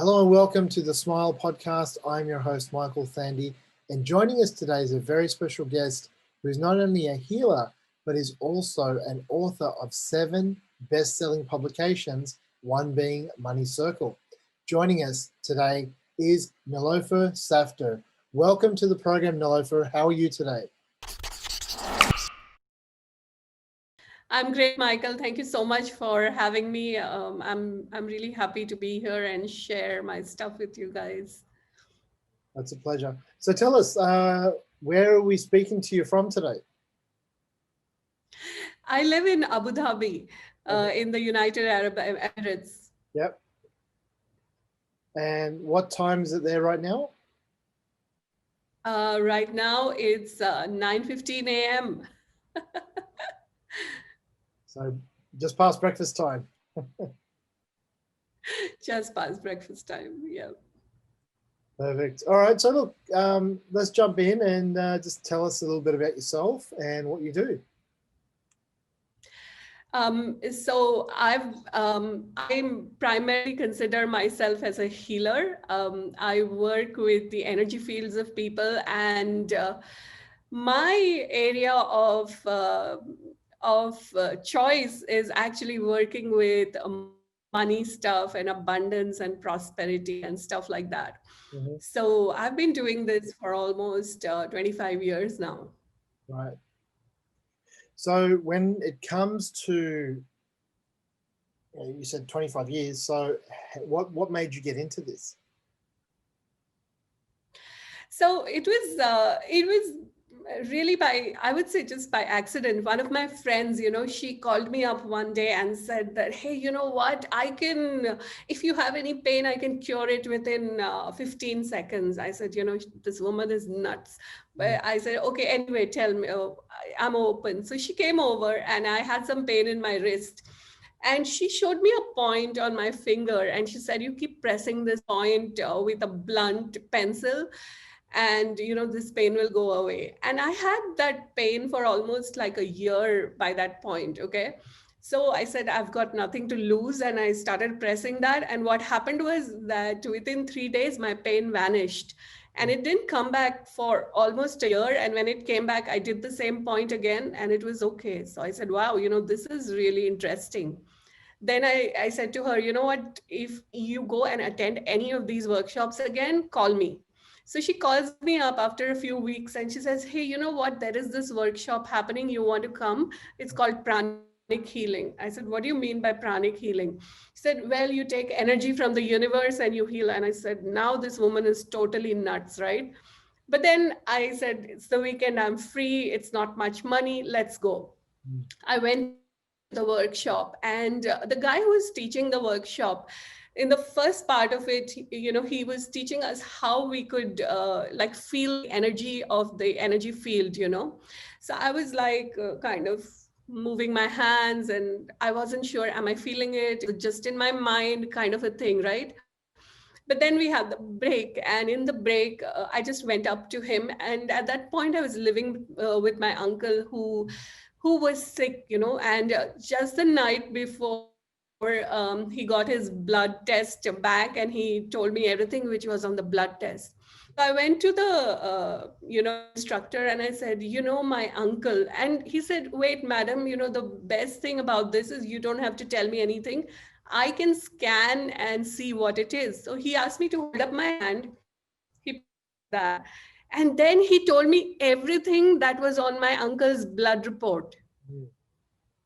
Hello and welcome to the Smile Podcast. I'm your host, Michael Thandi, and joining us today is a very special guest who is not only a healer, but is also an author of 7 best-selling publications, one being Money Circle. Joining us today is Nilofer Safdar. Welcome to the program, Nilofer. How are you today? I'm great, Michael. Thank you so much for having me. I'm really happy to be here and share my stuff with you guys. That's a pleasure. So tell us, where are we speaking to you from today? I live in Abu Dhabi, in the United Arab Emirates. Yep. And what time is it there right now? Right now it's 9:15 a.m. So just past breakfast time. Just past breakfast time. Yeah. Perfect. All right. So look, let's jump in and just tell us a little bit about yourself and what you do. So I'm primarily consider myself as a healer. I work with the energy fields of people, and my area of choice is actually working with money stuff and abundance and prosperity and stuff like that. Mm-hmm. So I've been doing this for almost 25 years now. Right. So when it comes to, you said 25 years. So what made you get into this? So it was really by, I would say, just by accident. One of my friends, she called me up one day and said that, hey, you know what, I can, if you have any pain, I can cure it within 15 seconds. I said, this woman is nuts. But I said, okay, anyway, tell me, I'm open. So she came over and I had some pain in my wrist. And she showed me a point on my finger and she said, you keep pressing this point with a blunt pencil and this pain will go away. And I had that pain for almost like a year by that point. Okay. So I said, I've got nothing to lose. And I started pressing that. And what happened was that within 3 days, my pain vanished. And it didn't come back for almost a year. And when it came back, I did the same point again and it was okay. So I said, wow, this is really interesting. Then I said to her, you know what, if you go and attend any of these workshops again, call me. So she calls me up after a few weeks and she says, hey, you know what, there is this workshop happening. You want to come? It's called Pranic Healing. I said, what do you mean by Pranic Healing? She said, well, you take energy from the universe and you heal. And I said, now this woman is totally nuts, right? But then I said, it's the weekend, I'm free. It's not much money. Let's go. I went to the workshop and the guy who was teaching the workshop, in the first part of it, he was teaching us how we could like feel the energy of the energy field. So I was like kind of moving my hands and I wasn't sure, am I feeling it? Is it just in my mind kind of a thing, right? But then we had the break, and in the break, I just went up to him. And at that point, I was living with my uncle who was sick, and just the night before he got his blood test back, and he told me everything which was on the blood test. So I went to the instructor and I said, my uncle. And he said, wait, madam, the best thing about this is you don't have to tell me anything. I can scan and see what it is. So he asked me to hold up my hand. He put it like that. And then he told me everything that was on my uncle's blood report.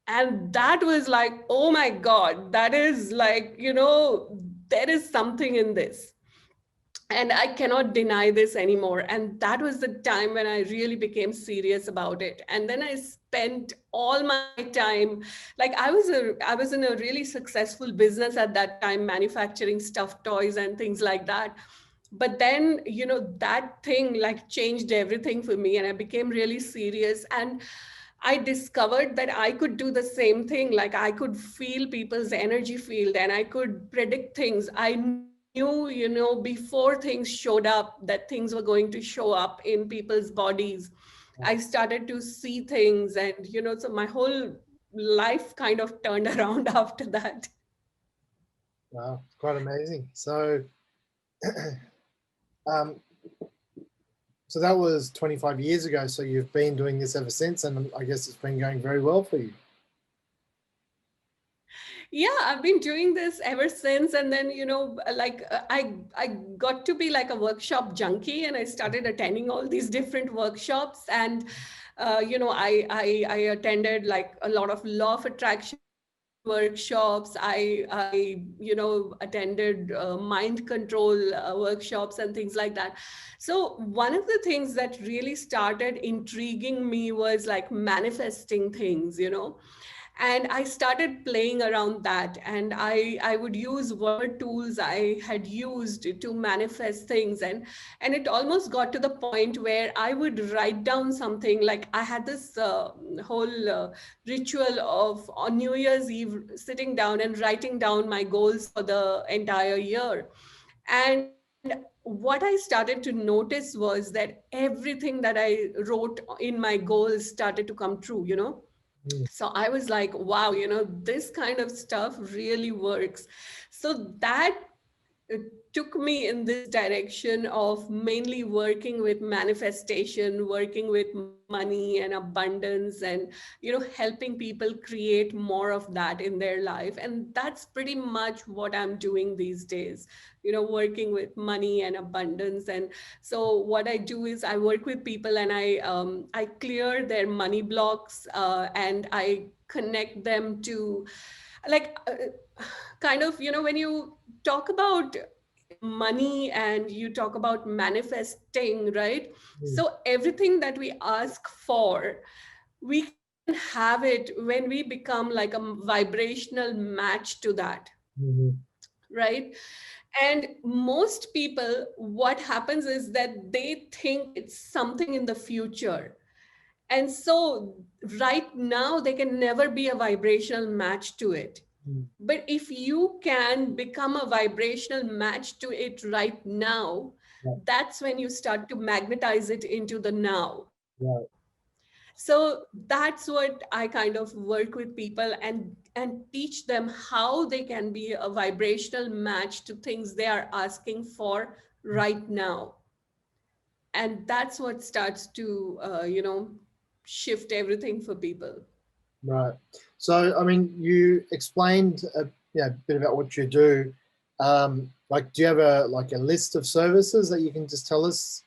And that was like, oh my God, that is like, there is something in this. And I cannot deny this anymore. And that was the time when I really became serious about it. And then I spent all my time, like I was in a really successful business at that time, manufacturing stuffed toys and things like that. But then, that thing like changed everything for me and I became really serious. And I discovered that I could do the same thing. Like I could feel people's energy field and I could predict things. I knew, before things showed up, that things were going to show up in people's bodies. I started to see things and, so my whole life kind of turned around after that. Wow, it's quite amazing. So Um, so that was 25 years ago. So you've been doing this ever since, and I guess it's been going very well for you. Yeah, I've been doing this ever since. And then, I got to be like a workshop junkie, and I started attending all these different workshops. And I attended like a lot of law of attraction workshops. I attended mind control workshops and things like that. So one of the things that really started intriguing me was like manifesting things. And I started playing around that, and I would use whatever tools I had used to manifest things. And it almost got to the point where I would write down something. Like I had this whole ritual of on New Year's Eve sitting down and writing down my goals for the entire year. And what I started to notice was that everything that I wrote in my goals started to come true. Mm, So I was like, wow, this kind of stuff really works. So that it took me in this direction of mainly working with manifestation, working with money and abundance, and helping people create more of that in their life. And that's pretty much what I'm doing these days, working with money and abundance. And so what I do is I work with people, and I clear their money blocks, and I connect them to like kind of, when you talk about money and you talk about manifesting, right? mm, So everything that we ask for, we can have it when we become like a vibrational match to that, mhm, right? And most people, what happens is that they think it's something in the future. And so right now they can never be a vibrational match to it. mm. But if you can become a vibrational match to it right now, Right, that's when you start to magnetize it into the now. right, So that's what I kind of work with people, and teach them how they can be a vibrational match to things they are asking for right now. And that's what starts to shift everything for people. right. So, I mean, you explained a bit about what you do. Like, do you have a list of services that you can just tell us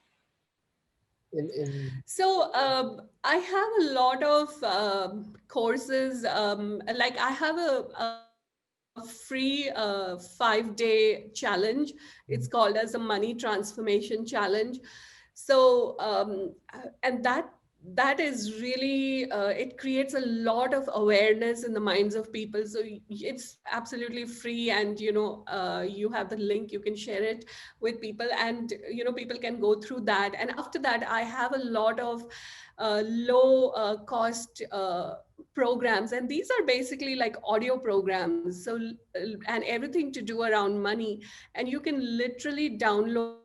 in So I have a lot of courses. Like I have a free 5-day challenge. It's called as a money transformation challenge. So and that is really it creates a lot of awareness in the minds of people. So it's absolutely free, and you have the link, you can share it with people, and people can go through that. And after that, I have a lot of low cost programs, and these are basically like audio programs. So and everything to do around money, and you can literally download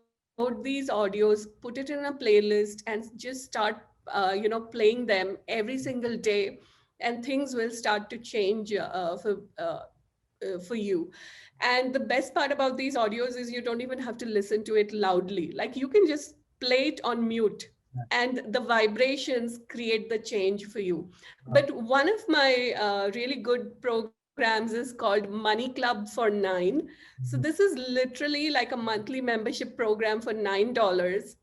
these audios, put it in a playlist, and just start playing them every single day, and things will start to change for you. And the best part about these audios is you don't even have to listen to it loudly. Like you can just play it on mute, and the vibrations create the change for you. But one of my really good programs is called Money Club for 9. So this is literally like a monthly membership program for $9,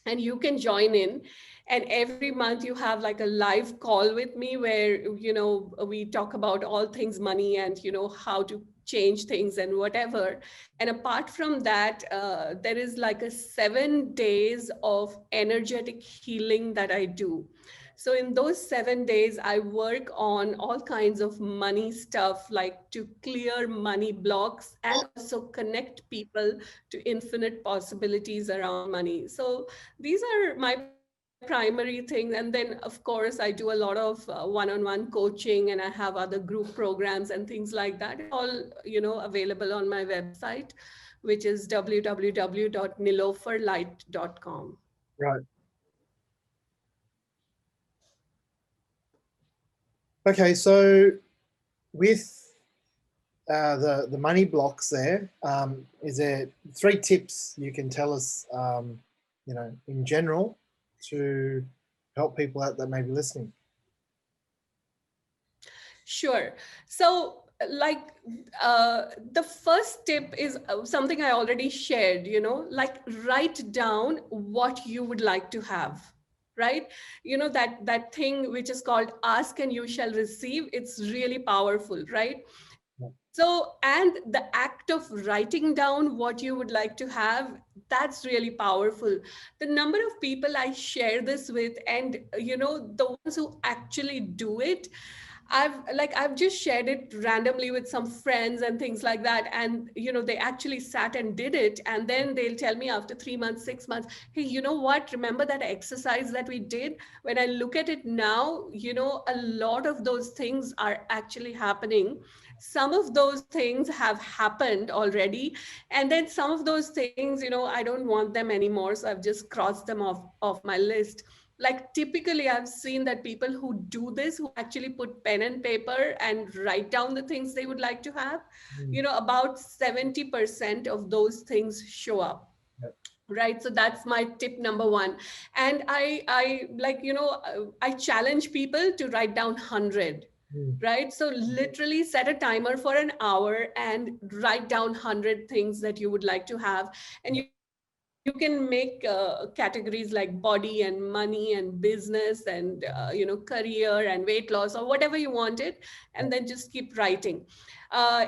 and you can join in. And every month you have like a live call with me where we talk about all things money, and how to change things and whatever. And apart from that, there is like a 7 days of energetic healing that I do. So in those 7 days, I work on all kinds of money stuff, like to clear money blocks and also connect people to infinite possibilities around money. So these are my primary things. And then, of course, I do a lot of one-on-one coaching, and I have other group programs and things like that. It's all, available on my website, which is www.niloferlight.com. right? Okay, so with the money blocks there, is there 3 tips you can tell us, in general, to help people out that may be listening? Sure. So, the first tip is something I already shared, like write down what you would like to have, right? That thing which is called ask and you shall receive. It's really powerful, right? So, and the act of writing down what you would like to have, that's really powerful. The number of people I share this with, and the ones who actually do it, I've just shared it randomly with some friends and things like that, and they actually sat and did it, and then they'll tell me after 3 months, 6 months, hey, you know what, remember that exercise that we did? When I look at it now, a lot of those things are actually happening. Some of those things have happened already, and then some of those things, I don't want them anymore, so I've just crossed them off my list. Like typically I've seen that people who do this, who actually put pen and paper and write down the things they would like to have, Mm. about 70% of those things show up. Yep. Right, so that's my tip number one. And I challenge people to write down 100. Mm. Right, so literally set a timer for an hour and write down 100 things that you would like to have. And you can make categories like body and money and business and career and weight loss or whatever you wanted, and then just keep writing.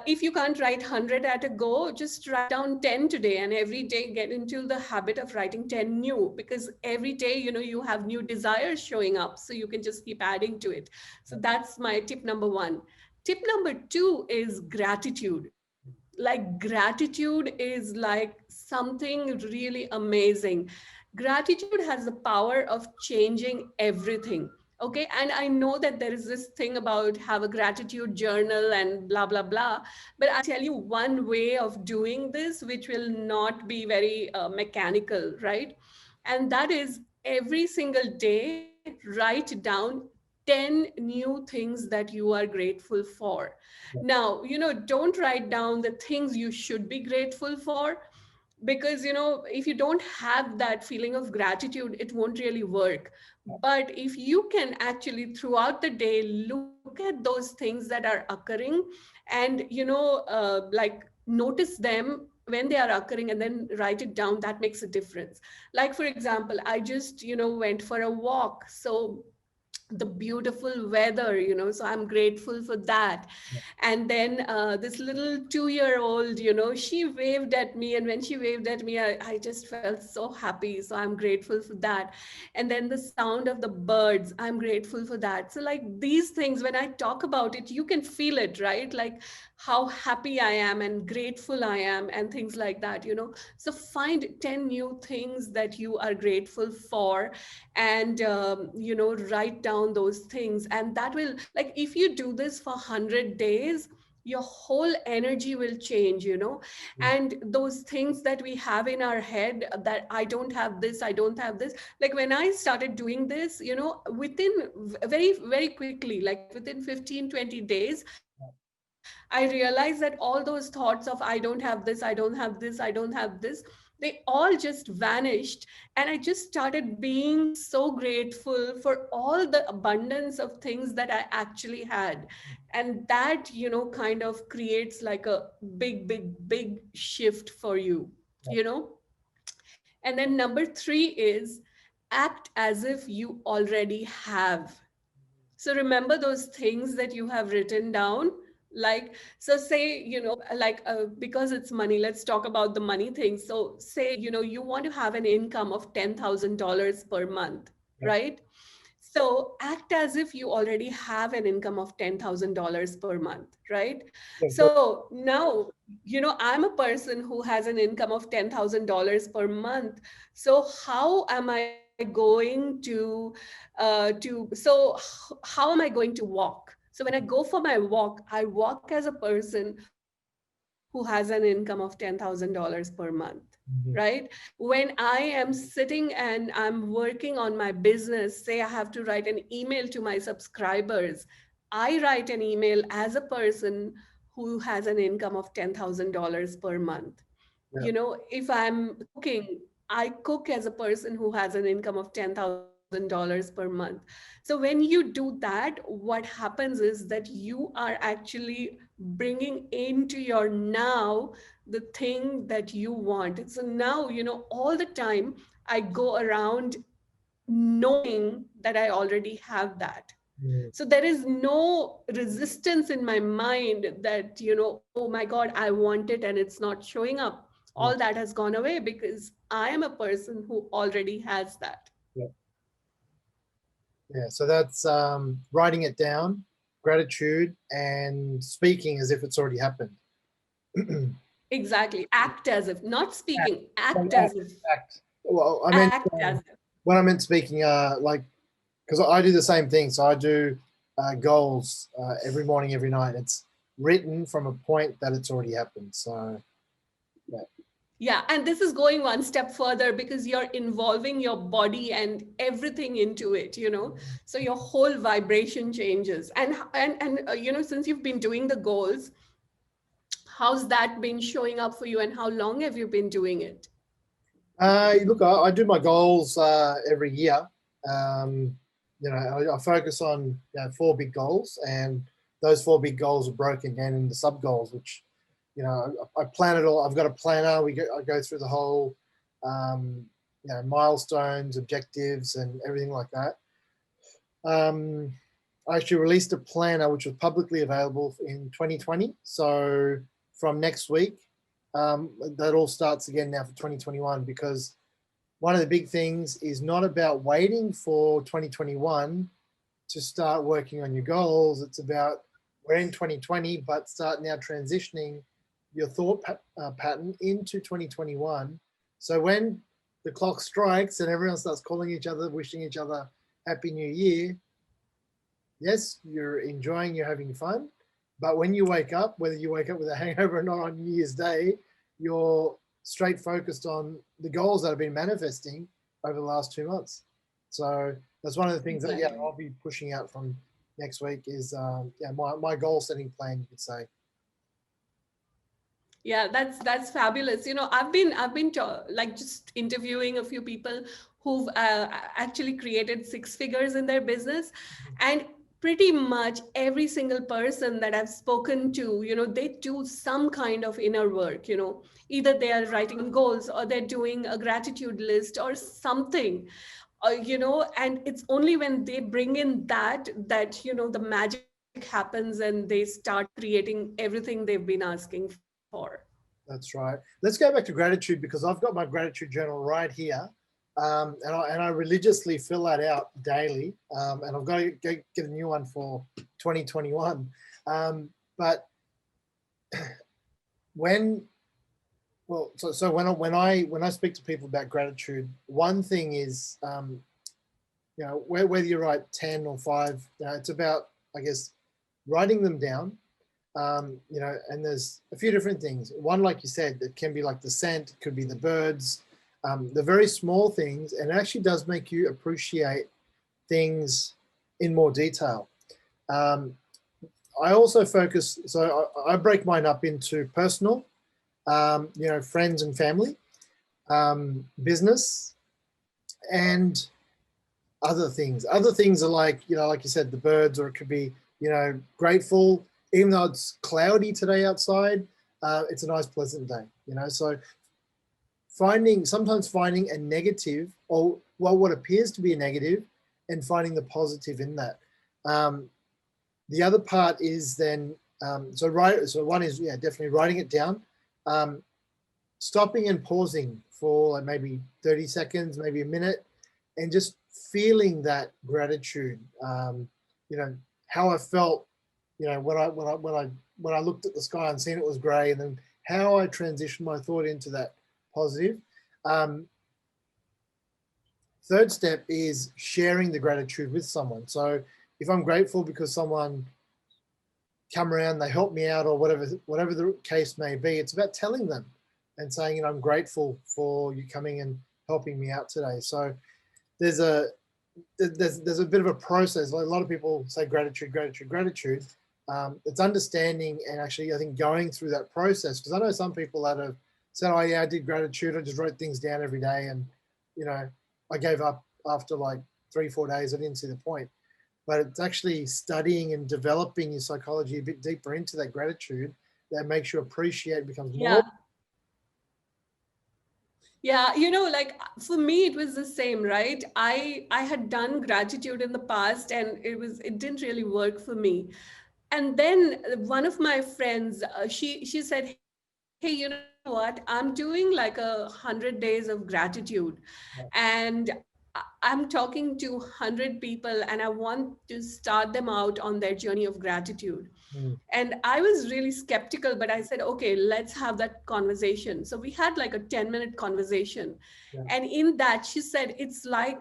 If you can't write 100 at a go, just write down 10 today, and every day get into the habit of writing 10 new, because every day you have new desires showing up, so you can just keep adding to it. So that's my tip number one. Tip number two is gratitude. Like gratitude is like something really amazing. Gratitude has the power of changing everything. Okay, and I know that there is this thing about have a gratitude journal and blah blah blah, but I'll tell you one way of doing this which will not be very mechanical, right? And that is every single day write down 10 new things that you are grateful for. Now, don't write down the things you should be grateful for, because if you don't have that feeling of gratitude, it won't really work. But if you can actually throughout the day look at those things that are occurring, and notice them when they are occurring, and then write it down, that makes a difference. Like for example, I just went for a walk, so the beautiful weather, so I'm grateful for that. And then this little 2-year old, she waved at me, and when she waved at me, I just felt so happy, so I'm grateful for that. And then the sound of the birds, I'm grateful for that. So like these things, when I talk about it, you can feel it, right? Like how happy I am and grateful I am and things like that. So find 10 new things that you are grateful for, and write down those things. And that will, like, if you do this for 100 days, your whole energy will change. And those things that we have in our head, that I don't have this, I don't have this, like when I started doing this, within very very quickly, like within 15, 20 days, I realized that all those thoughts of I don't have this, I don't have this, I don't have this, they all just vanished. And I just started being so grateful for all the abundance of things that I actually had. And that, kind of creates like a big, big, big shift for you, you know? And then number three is act as if you already have. So remember those things that you have written down. Like, so say, because it's money, let's talk about the money thing. So say, you want to have an income of $10,000 per month, right? So act as if you already have an income of $10,000 per month, right? So now, I'm a person who has an income of $10,000 per month. So how am I going how am I going to walk? So when I go for my walk, I walk as a person who has an income of $10,000 per month, right? When I am sitting and I'm working on my business, say I have to write an email to my subscribers, I write an email as a person who has an income of $10,000 per month. Yeah. If I'm cooking, I cook as a person who has an income of $10,000 per month. So when you do that, what happens is that you are actually bringing into your now the thing that you want. So now, all the time I go around knowing that I already have that. Mm, So there is no resistance in my mind that, oh my God, I want it and it's not showing up. All yeah. that has gone away because I am a person who already has that. Yeah. Yeah. So that's writing it down, gratitude, and speaking as if it's already happened. Exactly. Act as if, not Act. speaking, Like act act. as if, Act. Well, I meant act as if. when I meant speaking, like because I do the same thing. So I do goals every morning, every night. It's written from a point that it's already happened. So yeah, Yeah, and this is going one step further because you're involving your body and everything into it. So your whole vibration changes. And since you've been doing the goals, how's that been showing up for you and how long have you been doing it? look, I do my goals every year. Um, I focus on four big goals, and those four big goals are broken down into sub goals, which I plan it all. I've got a planner. I go through the whole milestones, objectives, and everything like that. Um, I actually released a planner which was publicly available in 2020. So from next week, that all starts again now for 2021, because one of the big things is not about waiting for 2021 to start working on your goals. It's about we're in 2020, but start now transitioning your thought pattern into 2021. So when the clock strikes and everyone starts calling each other, wishing each other Happy New Year, yes, you're enjoying, you're having fun. But when you wake up, whether you wake up with a hangover or not on New Year's Day, you're straight focused on the goals that have been manifesting over the last 2 months. So that's one of the things that Exactly. I'll be pushing out from next week is my goal setting plan, you could say. Yeah, that's fabulous. I've been like just interviewing a few people who've actually created six figures in their business, and pretty much every single person that I've spoken to, they do some kind of inner work. Either they are writing goals or they're doing a gratitude list or something. And it's only when they bring in that the magic happens and they start creating everything they've been asking for. That's right. Let's go back to gratitude, because I've got my gratitude journal right here. And I religiously fill that out daily. And I've got to get a new one for 2021. But when, so when I speak to people about gratitude, one thing is, whether you write 10 or 5, it's about, I guess, writing them down. And there's a few different things. One, like you said, it can be like the scent, it could be the birds, the very small things, and it actually does make you appreciate things in more detail. Um, I also focus, so I break mine up into personal, friends and family, business, and other things. Other things are like, like you said, the birds, or it could be, grateful, even though it's cloudy today outside, it's a nice, pleasant day, So sometimes finding a negative, or what appears to be a negative, and finding the positive in that. The other part is then, so one is, definitely writing it down, stopping and pausing for like maybe 30 seconds, maybe a minute, and just feeling that gratitude. How I felt, when I looked at the sky and seen it was grey, and then how I transitioned my thought into that positive. Um, Third step is sharing the gratitude with someone. So if I'm grateful because someone come around, they help me out, or whatever the case may be, it's about telling them and saying, I'm grateful for you coming and helping me out today. So there's a bit of a process. Like a lot of people say gratitude, gratitude, gratitude. it's understanding and actually, I think, going through that process. Because I know some people that have said, oh yeah, I did gratitude, I just wrote things down every day, and I gave up after like 3-4 days. I didn't see the point. But it's actually studying and developing your psychology a bit deeper into that gratitude that makes you appreciate, becomes more. Yeah. Yeah, like for me it was the same, right? I had done gratitude in the past and it didn't really work for me. And then one of my friends, she said, "Hey, you know what? I'm doing like 100 days of gratitude, and I'm talking to 100 people, and I want to start them out on their journey of gratitude." Mm, And I was really skeptical, but I said, okay, let's have that conversation. So we had like a 10-minute conversation. yeah. And in that, she said, it's like,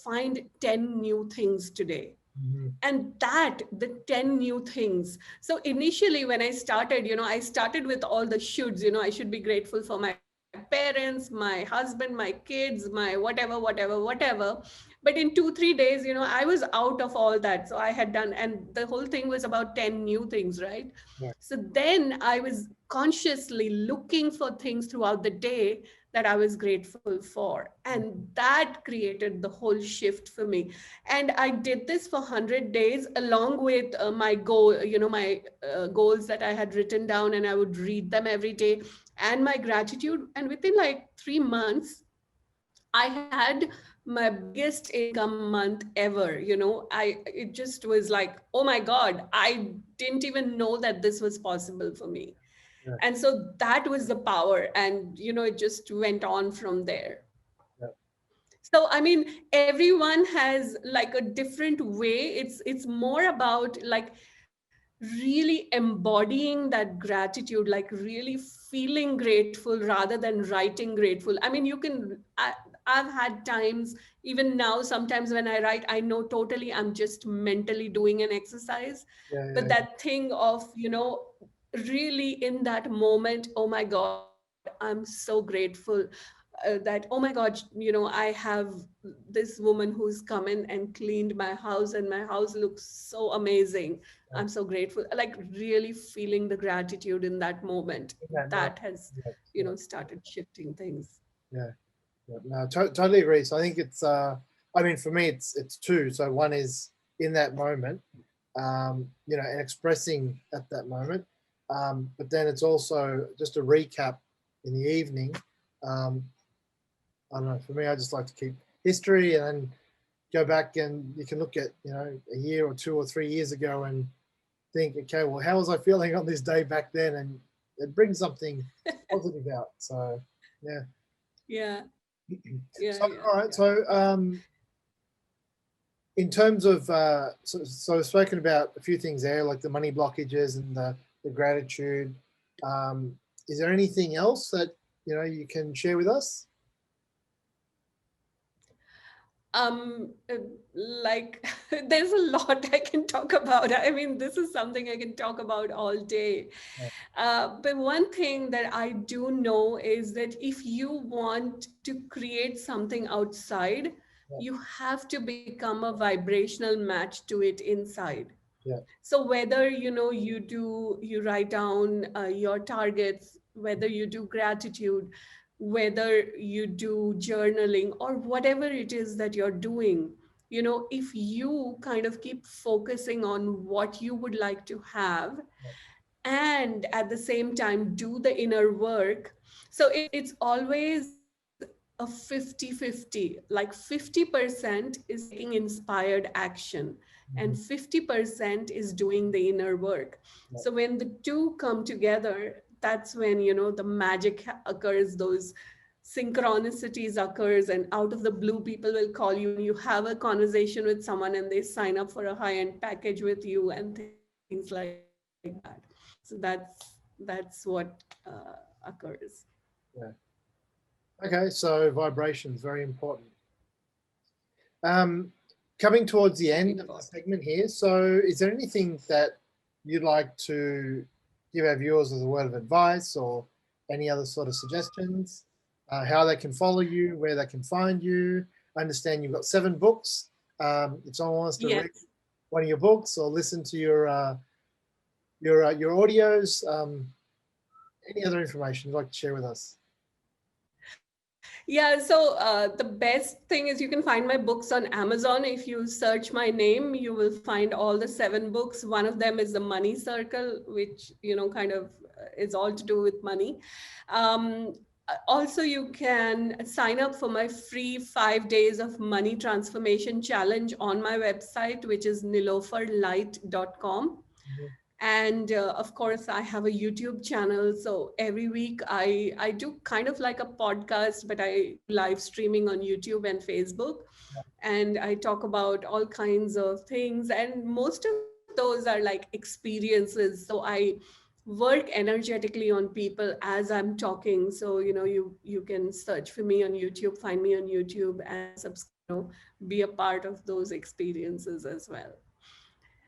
find 10 new things today. Mhm. And that, the 10 new things. So initially, when I started, I started with all the shoulds, I should be grateful for my parents, my husband, my kids, my whatever. But in 2-3 days, I was out of all that. So I had done, and the whole thing was about 10 new things, right? Yeah, So then I was consciously looking for things throughout the day that I was grateful for. And that created the whole shift for me. And I did this for 100 days along with my goal, my goals that I had written down, and I would read them every day, and my gratitude. And within like 3 months, I had my biggest income month ever. It just was like, oh my God, I didn't even know that this was possible for me. yeah, And so that was the power. And, it just went on from there. yeah, So I mean, everyone has like a different way. It's more about like really embodying that gratitude, like really feeling grateful rather than writing grateful. I mean, I've had times, even now, sometimes when I write, I know totally I'm just mentally doing an exercise. yeah, But yeah, that thing of, really in that moment, oh my God, I'm so grateful that, oh my God, I have this woman who's come in and cleaned my house, and my house looks so amazing. yeah. I'm so grateful. Like really feeling the gratitude in that moment. In that moment, That has, yeah, yeah, started shifting things. yeah. Yeah. No, totally agree. So I think it's, I mean, for me, it's two. So one is in that moment, and expressing at that moment. But then it's also just a recap in the evening. Um, I don't know. For me, I just like to keep history and then go back, and you can look at a year or 2 or 3 years ago and think, okay, well, how was I feeling on this day back then, and it brings something positive out. So yeah. Yeah, yeah, So yeah, all right. yeah. So in terms of so we've spoken about a few things there, like the money blockages and the gratitude. Is there anything else that you can share with us? Like there's a lot I can talk about. I mean, this is something I can talk about all day. Yeah, But one thing that I do know is that if you want to create something outside, yeah, you have to become a vibrational match to it inside. yeah, So whether you write down your targets, whether you do gratitude, whether you do journaling, or whatever it is that you're doing, if you kind of keep focusing on what you would like to have, and at the same time do the inner work. So it's always a 50-50. Like 50% is taking inspired action, and mhm, 50% is doing the inner work. yeah, So when the two come together, that's when the magic occurs, those synchronicities occurs, and out of the blue people will call you, and you have a conversation with someone, and they sign up for a high-end package with you and things like that. So that's what occurs. yeah. Okay, so vibrations very important. Um, Coming towards the Very end of the important. segment here, so is there anything that you'd like to give our viewers as a word of advice, or any other sort of suggestions? How they can follow you, where they can find you? I understand you've got 7 books. If someone wants to read Yes. one of your books or listen to your your audios, any other information you'd like to share with us? Yeah, so the best thing is you can find my books on Amazon. If you search my name, you will find all the 7 books. One of them is The Money Circle, which, kind of is all to do with money. Also, you can sign up for my free 5 days of money transformation challenge on my website, which is niloferlight.com. Mhm. And of course, I have a YouTube channel, so every week I do kind of like a podcast, but I do live streaming on YouTube and Facebook, and I talk about all kinds of things, and most of those are like experiences. So I work energetically on people as I'm talking. So you can search for me on YouTube, find me on YouTube, and be a part of those experiences as well.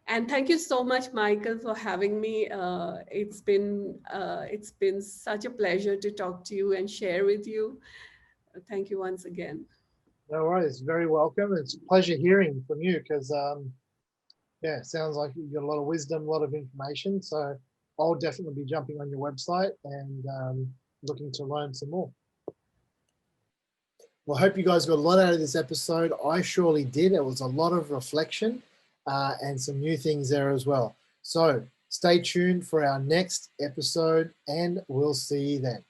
And thank you so much, Michael, for having me. It's been such a pleasure to talk to you and share with you. Thank you once again. No worries. Very welcome. It's a pleasure hearing from you because, yeah, it sounds like you've got a lot of wisdom, a lot of information. So I'll definitely be jumping on your website and looking to learn some more. Well, I hope you guys got a lot out of this episode. I surely did. It was a lot of reflection and some new things there as well. So stay tuned for our next episode and we'll see you then.